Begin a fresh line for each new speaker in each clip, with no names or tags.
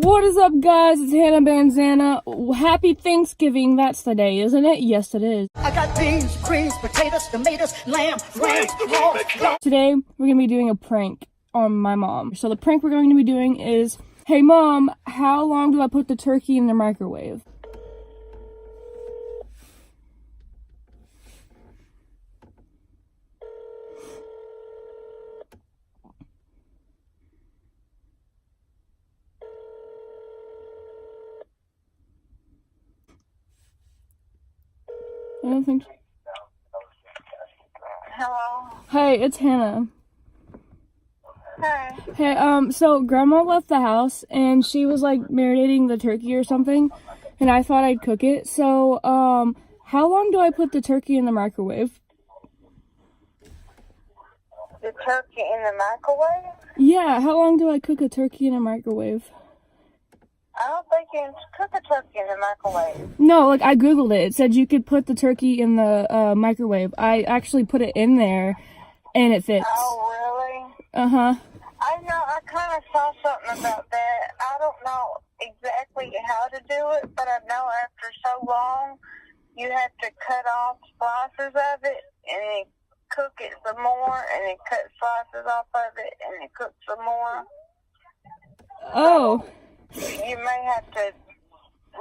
What is up, guys? It's Hannah Banzana. Happy Thanksgiving. That's the day, isn't it? Yes, it is.
I got beans, greens, potatoes, tomatoes, lamb, ram, pork.
Today, we're going to be doing a prank on my mom. So the prank we're going to be doing is, hey, Mom, how long do I put the turkey in the microwave? I don't think so.
Hello.
Hey, it's Hannah.
Hey.
Hey, so Grandma left the house and she was like marinating the turkey or something, and I thought I'd cook it. So, how long do I put the turkey in the microwave?
The turkey in the microwave?
Yeah, how long do I cook a turkey in a microwave?
I don't think you can cook a turkey in the microwave.
No, like I googled it. It said you could put the turkey in the microwave. I actually put it in there, and it fits.
Oh, really?
Uh-huh.
I know, I kind of saw something about that. I don't know exactly how to do it, but I know after so long, you have to cut off slices of it, and then cook it some more, and then cut slices off of it, and then cook some more.
Oh.
You may have to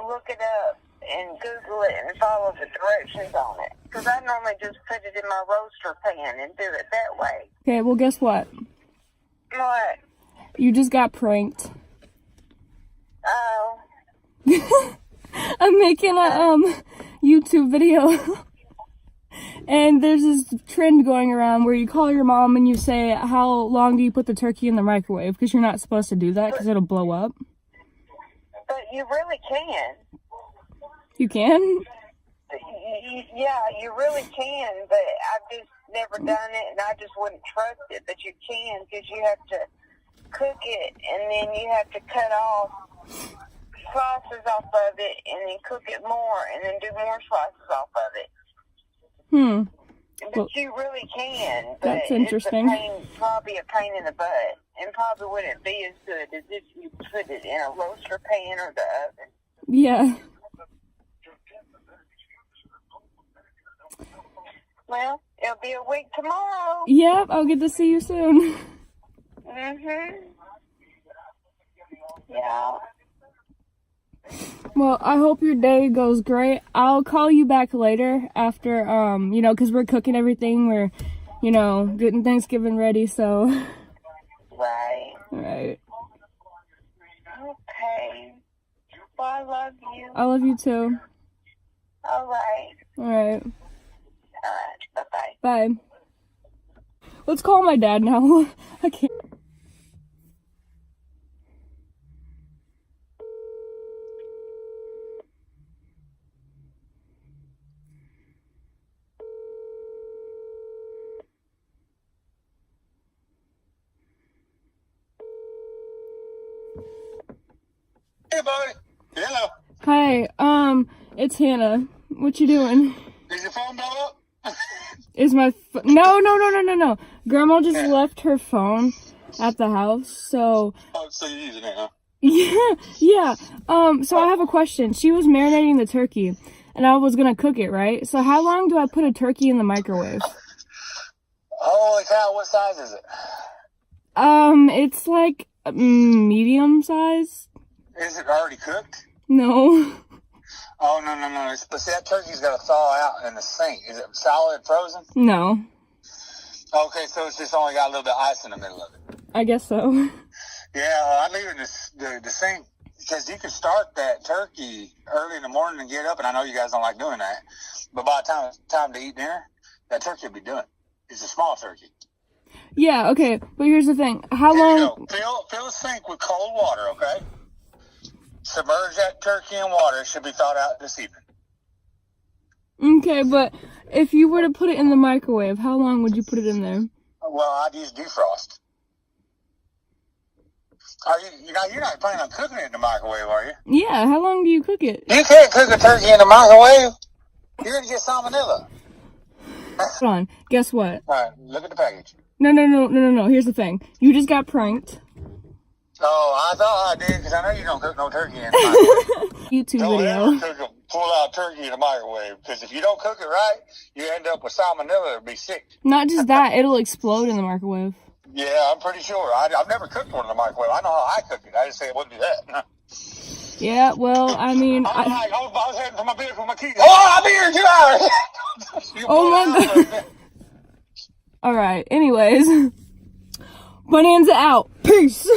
look it up and Google it and follow the directions on it. Because I normally just put it in my roaster pan and do it that way.
Okay, well, guess what?
What?
You just got pranked.
Oh.
I'm making a YouTube video. And there's this trend going around where you call your mom and you say, how long do you put the turkey in the microwave? Because you're not supposed to do that because it'll blow up.
But you really can.
You can?
Yeah, you really can, but I've just never done it, and I just wouldn't trust it. But you can, because you have to cook it, and then you have to cut off slices off of it, and then cook it more, and then do more slices off of it. But
Well,
you really can. But
that's interesting.
It's probably a pain in the butt, and probably wouldn't be as good as if you put it in a roaster pan or the oven.
yeah.
Well, it'll be a week tomorrow.
Yep, I'll get to see you soon.
Yeah.
Well, I hope your day goes great. I'll call you back later after, because we're cooking everything. We're, getting Thanksgiving ready, so.
Right.
Alright.
Okay. Well, I love you.
I love you too.
All right.
Alright.
All right. Bye-bye.
Bye. Let's call my dad now. I can't.
Hey, buddy. Hello.
Hi, it's Hannah. What you doing?
Is your phone blow up?
Is my No. Grandma just left her phone at the house, so
Oh, so you're using it, huh?
yeah. So I have a question. She was marinating the turkey, and I was gonna cook it, right? So how long do I put a turkey in the microwave?
Holy cow, what size is it?
It's like medium size.
Is it already cooked?
No.
Oh, no. But see, that turkey's got to thaw out in the sink. Is it solid frozen?
No.
Okay, so it's just only got a little bit of ice in the middle of it.
I guess so.
Yeah, I leave it in the sink because you can start that turkey early in the morning and get up, and I know you guys don't like doing that, but by the time it's time to eat dinner, that turkey will be done. It's a small turkey.
Yeah, okay, but here's the thing. How
Here you
long?
go. Fill the sink with cold water, okay? Submerge that turkey in water. It should be thawed out this evening.
Okay, but if you were to put it in the microwave, how long would you put it in there?
Well, I'd use defrost. You're not planning on cooking it in the microwave, are you?
Yeah, how long do you cook it?
You can't cook a turkey in the microwave. You're going to get salmonella.
Hold on, guess what?
All right, look at the package.
No. Here's the thing. You just got pranked.
Oh, I thought I did because I know you don't cook no turkey in the microwave.
YouTube
Don't
video.
ever cook a pull-out turkey in the microwave because if you don't cook it right, you end up with salmonella or be sick.
Not just that, it'll explode in the microwave.
Yeah, I'm pretty sure. I've never cooked one in the microwave. I know how I cook it. I just say I wouldn't do that.
Yeah, well, I mean,
I was heading for my vehicle with my keys. Oh, I'll be here in 2 hours.
Oh my God. All right. Anyways, Bonanza out. Peace.